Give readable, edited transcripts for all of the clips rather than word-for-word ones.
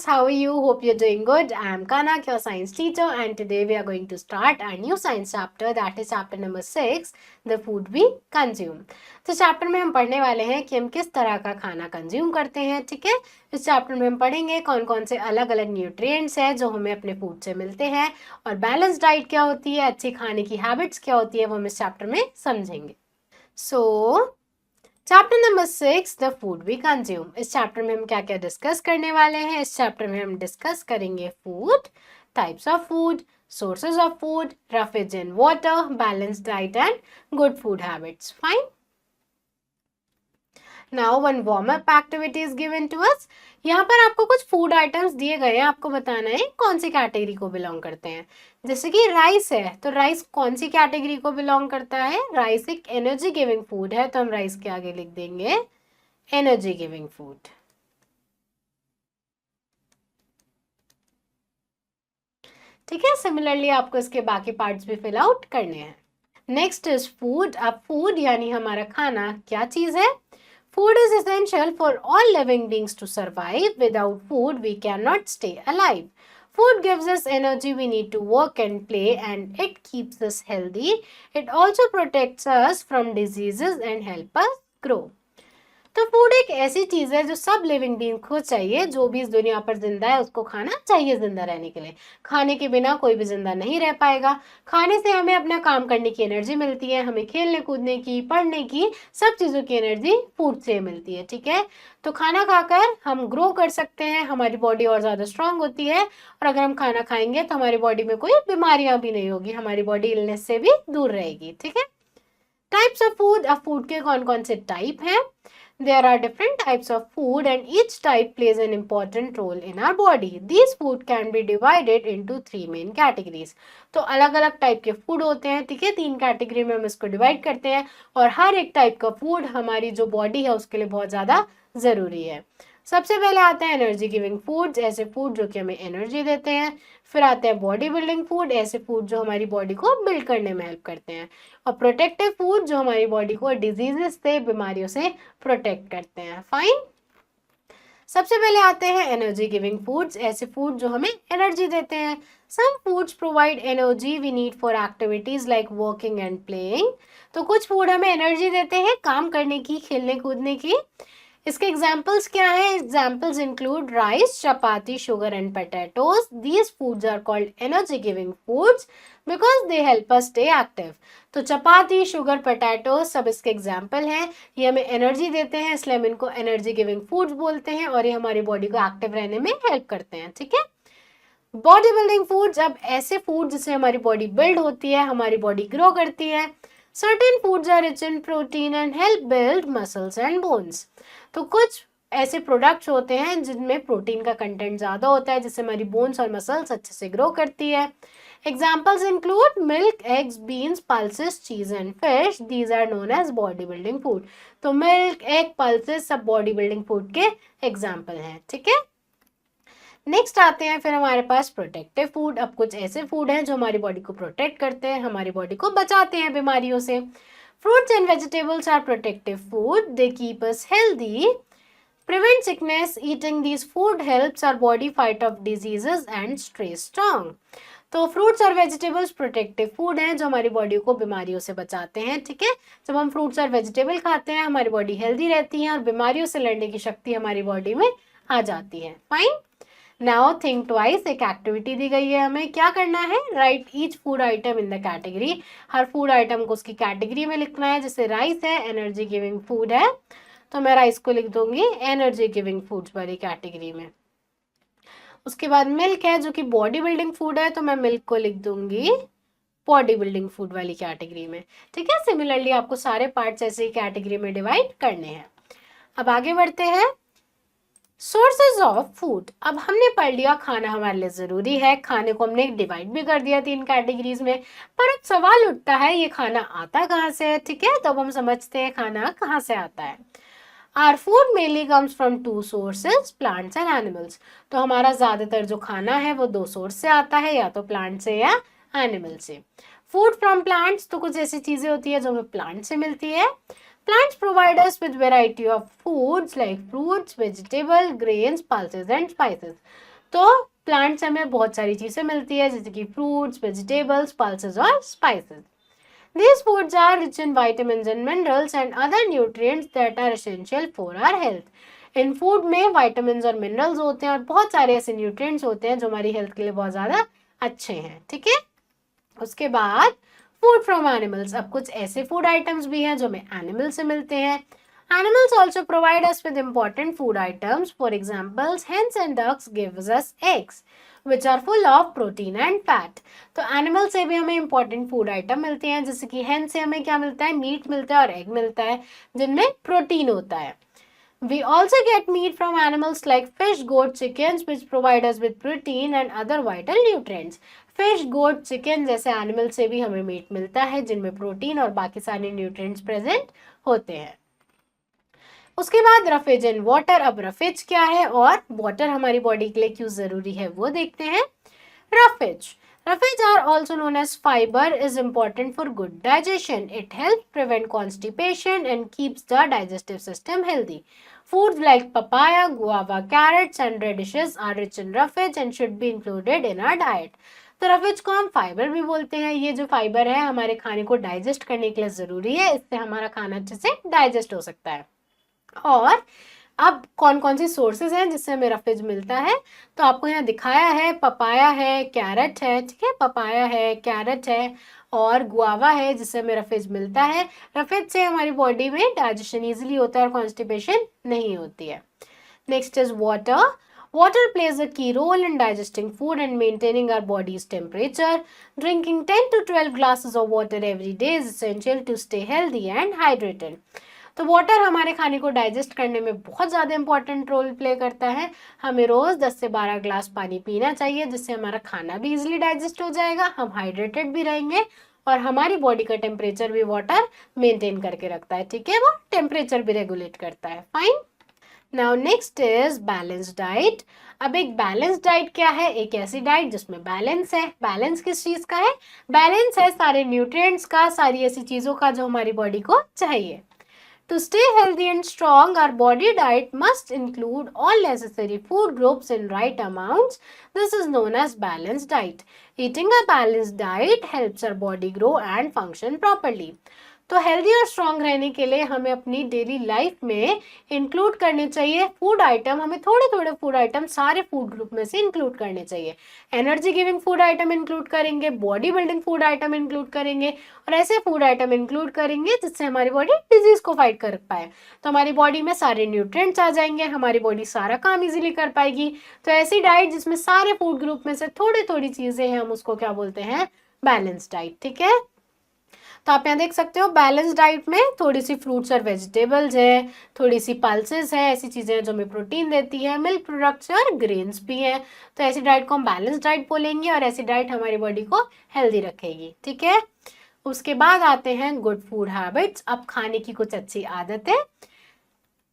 how are you? Hope you're doing good. I am Kanak, your science teacher, and today we are going to start our new science chapter, that is chapter number 6, the food we consume. तो chapter में हम पढ़ने वाले हैं कि हम किस तरह का खाना कंज्यूम करते हैं, ठीक है। इस चैप्टर में हम पढ़ेंगे कौन कौन से अलग अलग न्यूट्रिएंट्स हैं जो हमें अपने फूड से मिलते हैं, और बैलेंस डाइट क्या होती है, अच्छी खाने की हैबिट्स क्या होती है, वो हम इस चैप्टर में समझेंगे। Chapter number 6, the food we consume. इस चैप्टर में हम क्या क्या डिस्कस करने वाले हैं। इस चैप्टर में हम डिस्कस करेंगे food, types of food, sources of food, roughage and water, balance diet and good food habits. Fine. Now one warm up activity is given to us. यहाँ पर आपको कुछ फूड आइटम्स दिए गए हैं, आपको बताना है कौन सी कैटेगरी को बिलोंग करते हैं। जैसे कि राइस है, तो राइस कौन सी कैटेगरी को बिलोंग करता है। राइस एक एनर्जी गिविंग फूड है, तो हम राइस के आगे लिख देंगे एनर्जी गिविंग फूड। ठीक है, सिमिलरली आपको इसके बाकी पार्ट्स भी फिल आउट करने हैं। Next is food. अब फूड यानी हमारा खाना क्या चीज है। Food is essential for all living beings to survive. Without food, we cannot stay alive. Food gives us energy we need to work and play, and it keeps us healthy. It also protects us from diseases and help us grow. तो food एक ऐसी चीज है जो सब living being को चाहिए। जो भी इस दुनिया पर जिंदा है उसको खाना चाहिए जिंदा रहने के लिए। खाने के बिना कोई भी जिंदा नहीं रह पाएगा। खाने से हमें अपना काम करने की एनर्जी मिलती है, हमें खेलने कूदने की, पढ़ने की, सब चीजों की एनर्जी फूड से मिलती है। ठीक है, तो खाना खाकर हम ग्रो कर सकते हैं, हमारी बॉडी और ज्यादा स्ट्रांग होती है, और अगर हम खाना खाएंगे तो हमारी बॉडी में कोई बीमारियां भी नहीं होगी, हमारी बॉडी इलनेस से भी दूर रहेगी। ठीक है। Types of food. अब फूड के कौन कौन से टाइप हैं। There are different types of food and each type plays an important role in our body. These food can be divided into 3 main categories. तो अलग अलग टाइप के फूड होते हैं, ठीक है। 3 कैटेगरी में हम इसको डिवाइड करते हैं, और हर एक टाइप का फूड हमारी जो बॉडी है उसके लिए बहुत ज़्यादा ज़रूरी है। सबसे पहले आते हैं एनर्जी गिविंग फूड्स, ऐसे फूड जो कि हमें एनर्जी देते हैं। फिर आते हैं बॉडी बिल्डिंग फूड, ऐसे फूड जो हमारी बॉडी को बिल्ड करने में हेल्प करते हैं। और प्रोटेक्टिव फूड जो हमारी बॉडी को डिजीजेस से, बीमारियों से प्रोटेक्ट करते हैं। फाइन। सबसे पहले आते हैं एनर्जी गिविंग फूड्स, ऐसे फूड जो हमें एनर्जी देते हैं। Some foods provide energy we need for activities like working and playing. तो कुछ फूड हमें एनर्जी देते हैं काम करने की, खेलने कूदने की। इसके एग्जाम्पल्स क्या हैं। Examples include rice, chapati, sugar and potatoes. These foods are called energy giving foods because they help us stay active. तो चपाती, शुगर, पोटैटोज सब इसके एग्जाम्पल हैं। ये हमें एनर्जी देते हैं, इसलिए हम इनको एनर्जी गिविंग फूड्स बोलते हैं, और ये हमारी बॉडी को एक्टिव रहने में हेल्प करते हैं। ठीक है। Body building foods. अब ऐसे फूड जिससे हमारी बॉडी बिल्ड होती है, हमारी बॉडी ग्रो करती है। Certain foods are rich in protein and help build muscles and bones. तो कुछ ऐसे प्रोडक्ट्स होते हैं जिनमें प्रोटीन का कंटेंट ज़्यादा होता है, जिससे हमारी बोन्स और मसल्स अच्छे से ग्रो करती है। Examples include milk, eggs, beans, pulses, cheese and fish. These are known as body building food. तो मिल्क, एग, पल्सेस सब बॉडी बिल्डिंग फूड के एग्जाम्पल हैं। ठीक है। नेक्स्ट आते हैं फिर हमारे पास प्रोटेक्टिव फूड। अब कुछ ऐसे फूड हैं जो हमारी बॉडी को प्रोटेक्ट करते हैं, हमारी बॉडी को बचाते हैं बीमारियों से। Fruits and vegetables are protective food, they keep us healthy, prevent sickness. Eating these food helps our body fight off diseases and stay strong. तो फ्रूट्स और वेजिटेबल्स प्रोटेक्टिव फूड हैं जो हमारी बॉडी को बीमारियों से बचाते हैं। ठीक है। जब हम फ्रूट्स और वेजिटेबल खाते हैं हमारी बॉडी हेल्दी रहती है, और बीमारियों से लड़ने की शक्ति हमारी बॉडी में आ जाती है। फाइन। Now think twice. एक एक्टिविटी दी गई है, हमें क्या करना है। Right each food item in the category. Her food item को उसकी कैटेगरी में लिखना है। जैसे राइस है, एनर्जी गिविंग फूड है, तो मैं राइस को लिख दूंगी एनर्जी गिविंग फूड्स वाली कैटेगरी में। उसके बाद मिल्क है जो कि बॉडी बिल्डिंग फूड है, तो मैं मिल्क को लिख दूंगी बॉडी बिल्डिंग फूड वाली कैटेगरी में। ठीक है। सिमिलरली आपको सारे पार्ट्स ऐसे ही कैटेगरी में डिवाइड करने हैं। अब आगे बढ़ते हैं। Sources of food. अब हमने पढ़ लिया खाना हमारे लिए जरूरी है, खाने को हमने डिवाइड भी कर दिया 3 कैटेगरीज में। पर अब सवाल उठता है ये खाना आता कहाँ से है। ठीक है, तो अब हम समझते हैं खाना कहाँ से आता है। Our food mainly comes from 2 sources, plants and animals. तो हमारा ज्यादातर जो खाना है वो 2 सोर्स से आता है, या तो प्लांट से या एनिमल से। फूड फ्रॉम प्लांट्स, तो कुछ ऐसी चीजें होती है जो हमें प्लांट से मिलती है। Plants provide us with variety of foods like fruits, vegetable, grains, pulses and spices. तो प्लांट से हमें बहुत सारी चीजें मिलती है, जैसे कि फ्रूट्स, वेजिटेबल्स, पल्सेस और spices. These foods are rich in vitamins and minerals and other nutrients that are essential for our health. In food में vitamins और minerals होते हैं और बहुत सारे ऐसे nutrients होते हैं जो हमारी हेल्थ के लिए बहुत ज़्यादा अच्छे हैं, ठीक है। उसके बाद फूड फ्रॉम एनिमल्स। अब कुछ ऐसे फूड आइटम्स भी हैं जो हमें एनिमल से मिलते हैं। Animals also provide us with important food items. For example, hens and ducks gives us eggs, which are full of protein and fat. तो एनिमल से भी हमें इंपॉर्टेंट फूड आइटम मिलते हैं, जैसे कि हेन से हमें क्या मिलता है, मीट मिलता है और एग मिलता है जिनमें प्रोटीन होता है। We also get meat from animals like fish, goat, chickens, which provide us with protein and other vital nutrients. Fish, goat, chicken जैसे एनिमल से भी हमें मीट मिलता है जिनमें प्रोटीन और बाकी सारे न्यूट्रिएंट्स प्रेजेंट होते हैं। उसके बाद रफेज एंड वाटर। अब रफेज क्या है और वाटर हमारी बॉडी के लिए क्यों जरूरी है वो देखते हैं। Roughage are also known as fiber, is important for good digestion. It helps prevent constipation and keeps the digestive system healthy. Foods like papaya, guava, carrots and radishes are rich in roughage and should be included in our diet. तो roughage को हम fibre भी बोलते हैं। ये जो fibre है हमारे खाने को डाइजेस्ट करने के लिए जरूरी है, इससे हमारा खाना अच्छे से डाइजेस्ट हो सकता है। और अब कौन कौन सी सोर्सेज हैं जिससे हमें रफेज मिलता है, तो आपको यहाँ दिखाया है, पपाया है, कैरेट है, ठीक है, पपाया है, कैरेट है और गुआवा है जिससे हमें रफेज मिलता है। रफेज से हमारी बॉडी में डाइजेशन इजीली होता है और कॉन्स्टिपेशन नहीं होती है। Next is water. Water plays a key role in digesting food and maintaining our body's temperature. Drinking 10 to 12 glasses of water every day is essential to stay healthy and hydrated. तो water हमारे खाने को digest करने में बहुत ज़्यादा important role play करता है। हमें रोज़ 10 से 12 ग्लास पानी पीना चाहिए जिससे हमारा खाना भी इजीली डाइजेस्ट हो जाएगा, हम हाइड्रेटेड भी रहेंगे और हमारी बॉडी का टेम्परेचर भी वाटर मेंटेन करके रखता है, ठीक है, वो टेम्परेचर भी रेगुलेट करता है। Fine. Now next is balance diet. अब एक बैलेंस डाइट क्या है, एक ऐसी डाइट जिसमें बैलेंस है। बैलेंस किस चीज का है, बैलेंस है सारे न्यूट्रिएंट्स का, सारी ऐसी चीजों का जो हमारी बॉडी को चाहिए। To stay healthy and strong, our body diet must include all necessary food groups in right amounts. This is known as balanced diet. Eating a balanced diet helps our body grow and function properly. तो healthy और strong रहने के लिए हमें अपनी daily life में include करने चाहिए फूड आइटम। हमें थोड़े थोड़े फूड आइटम सारे फूड ग्रुप में से इंक्लूड करने चाहिए। Energy giving food item include करेंगे, body building food item include करेंगे और ऐसे फूड आइटम इंक्लूड करेंगे जिससे हमारी बॉडी डिजीज को फाइट कर पाए। तो हमारी बॉडी में सारे न्यूट्रिएंट्स आ जाएंगे, हमारी बॉडी सारा काम इजीली कर पाएगी। तो ऐसी डाइट जिसमें सारे फूड ग्रुप में से थोड़ी थोड़ी चीजें हैं, हम उसको क्या बोलते हैं, बैलेंस डाइट, ठीक है। तो आप यहाँ देख सकते हो बैलेंस डाइट में थोड़ी सी फ्रूट्स और वेजिटेबल्स है, थोड़ी सी पल्सेस है, ऐसी चीज़ें हैं जो हमें प्रोटीन देती है, मिल्क प्रोडक्ट्स और ग्रेन्स भी हैं। तो ऐसी डाइट को हम बैलेंस डाइट बोलेंगे और ऐसी डाइट हमारी बॉडी को हेल्दी रखेगी, ठीक है। उसके बाद आते हैं गुड फूड हैबिट्स। अब खाने की कुछ अच्छी आदतें।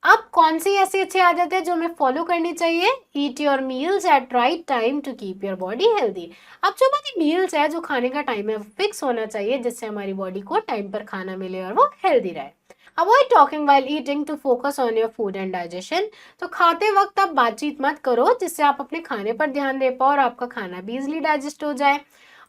अब कौन सी ऐसी अच्छी आदत है जो हमें फॉलो करनी चाहिए। Eat your meals at right time to keep your body healthy. अब जो हमारी मील्स है, जो खाने का टाइम है, फिक्स होना चाहिए जिससे हमारी बॉडी को टाइम पर खाना मिले और वो हेल्दी रहे। Avoid talking while eating to focus on your food and digestion. तो खाते वक्त आप बातचीत मत करो जिससे आप अपने खाने पर ध्यान दे पाओ और आपका खाना भी इजिली डाइजेस्ट हो जाए।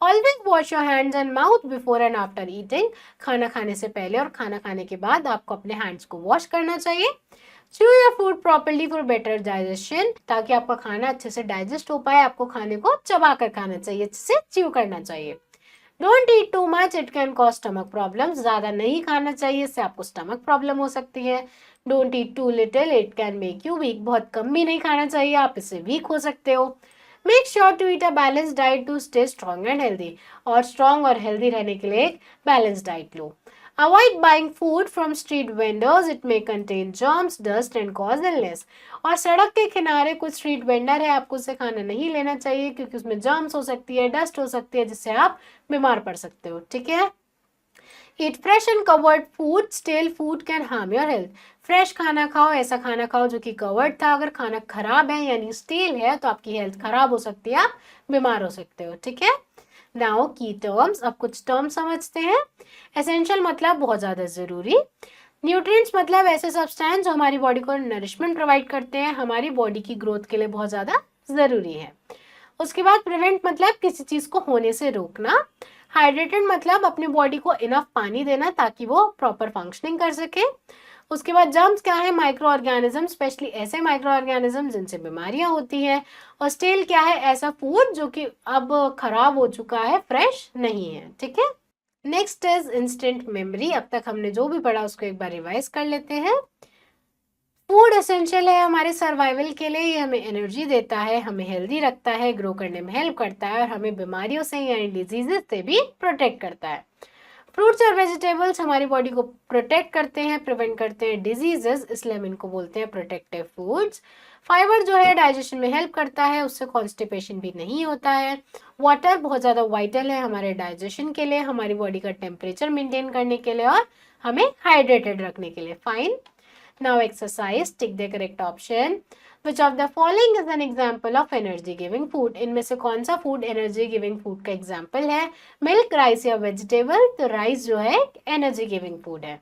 Always wash your hands and mouth before and after eating. खाना खाने से पहले और खाना खाने के बाद आपको अपने हैंड्स को वॉश करना चाहिए। Chew your food properly for better digestion. ताकि आपका खाना अच्छे से डाइजेस्ट हो पाए, आपको खाने को चबा कर खाना चाहिए, अच्छे से च्यू करना चाहिए। Don't eat too much, it can cause stomach problem. ज्यादा नहीं खाना चाहिए, इससे आपको स्टमक प्रॉब्लम हो सकती है। Don't eat too little, it can make you weak. बहुत कम भी नहीं खाना चाहिए, आप इससे वीक हो सकते हो। Make sure to eat a balance diet to stay strong and healthy. और स्ट्रॉन्ग और हेल्दी रहने के लिए एक बैलेंस डाइट लो। Avoid buying food from street vendors. It may contain germs, dust and cause illness. और सड़क के किनारे कुछ स्ट्रीट वेंडर है, आपको उससे खाना नहीं लेना चाहिए क्योंकि उसमें जर्म्स हो सकती है, डस्ट हो सकती है जिससे आप बीमार पड़ सकते हो, ठीक है। Eat fresh and covered food. Stale food can harm your health. Fresh खाना खाओ, ऐसा खाना खाओ जो कि कवर्ड था। अगर खाना खराब है यानी स्टील है तो आपकी हेल्थ खराब हो सकती है, आप बीमार हो सकते हो, ठीक है। नाउ की टर्म्स। अब कुछ टर्म्स समझते हैं। एसेंशियल मतलब बहुत ज़्यादा ज़रूरी। न्यूट्रिएंट्स मतलब ऐसे सब्सटेंस जो हमारी बॉडी को नरिशमेंट प्रोवाइड करते हैं, हमारी बॉडी की ग्रोथ के लिए बहुत ज़्यादा जरूरी है। उसके बाद प्रिवेंट मतलब किसी चीज को होने से रोकना। हाइड्रेटेड मतलब अपनी बॉडी को इनफ पानी देना ताकि वो प्रॉपर फंक्शनिंग कर सके। उसके बाद जर्म्स क्या है, माइक्रो ऑर्गेनिज्म, स्पेशली ऐसे माइक्रो ऑर्गेनिज्म जिनसे बीमारियां होती है। और स्टेल क्या है, ऐसा फूड जो कि अब खराब हो चुका है, फ्रेश नहीं है। ठीक है। Next is instant memory. अब तक हमने जो भी पढ़ा उसको एक बार रिवाइज कर लेते हैं। फूड एसेंशियल है हमारे सर्वाइवल के लिए, ये हमें एनर्जी देता है, हमें हेल्दी रखता है, ग्रो करने में हेल्प करता है और हमें बीमारियों से यानी डिजीजेस से भी प्रोटेक्ट करता है। फ्रूट्स और वेजिटेबल्स हमारी बॉडी को प्रोटेक्ट करते हैं, प्रिवेंट करते हैं डिजीजेस, इसलिए हम इनको बोलते हैं प्रोटेक्टिव फूड्स। फाइबर जो है डाइजेशन में हेल्प करता है, उससे कॉन्स्टिपेशन भी नहीं होता है। वाटर बहुत ज़्यादा वाइटल है हमारे डाइजेशन के लिए, हमारी बॉडी का टेम्परेचर मेंटेन करने के लिए और हमें हाइड्रेटेड रखने के लिए। Fine. Now exercise, tick the correct option. Which of the following is an example of energy giving food? इनमें से कौन सा फूड एनर्जी गिविंग फूड का एग्जाम्पल है? मिल्क, राइस या वेजिटेबल? तो राइस जो है एनर्जी गिविंग फूड है।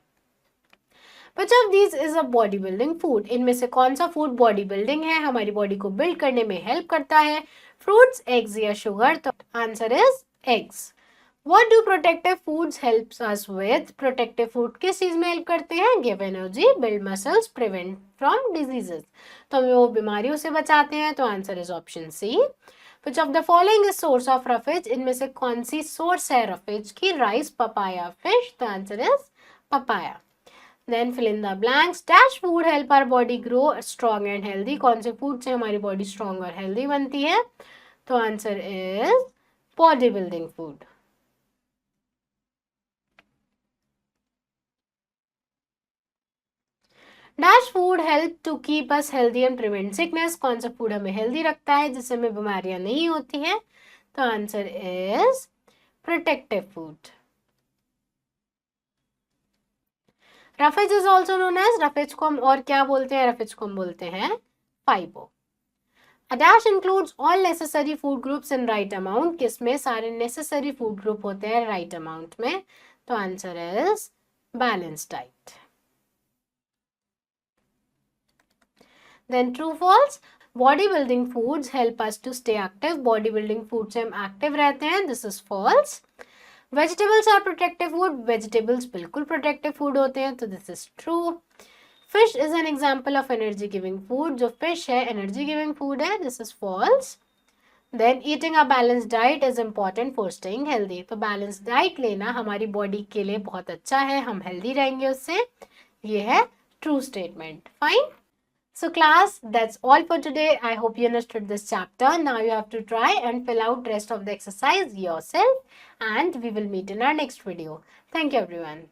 Which of these is a body building food? इनमें से कौन सा फूड बॉडी बिल्डिंग है, हमारी बॉडी को बिल्ड करने में हेल्प करता है? फ्रूट्स, एग्स या शुगर? तो answer is eggs. What do protective foods helps us with? Protective food किस चीज में हेल्प करते हैं? Give energy, build muscles, prevent from diseases. तो हमें वो बीमारियों से बचाते हैं, तो answer is option C. Which of the following is source of roughage? इनमें से कौन सी सोर्स है roughage की? Rice, papaya, fish? तो answer is papaya. Then fill in the blanks. Dash food help our body grow strong and healthy. कौन से food से हमारी बॉडी स्ट्रॉन्ग और हेल्दी बनती है? तो answer is body building food. Dash food help to keep us healthy and prevent sickness. कौन सा फूड हमें हेल्दी रखता है जिससे हमें बीमारियां नहीं होती हैं? तो answer is protective food. Roughage is also known as, roughage को हम और क्या बोलते हैं? रफेज को हम बोलते हैं फाइबो। A dash includes all necessary food groups in right amount. किसमें सारे necessary food group होते हैं right amount में? तो answer is balanced diet. Then true false. Bodybuilding foods help us to stay active. Bodybuilding foods से हम active रहते हैं. This is false. Vegetables are protective food. Vegetables बिल्कुल protective food होते हैं, तो this is true. Fish is an example of energy giving food. जो fish है energy giving food है, this is false. Then eating a balanced diet is important for staying healthy. तो balanced diet लेना हमारी body के लिए बहुत अच्छा है, हम healthy रहेंगे उससे, ये है true statement. Fine. So class, that's all for today. I hope you understood this chapter. Now you have to try and fill out rest of the exercise yourself and we will meet in our next video. Thank you everyone.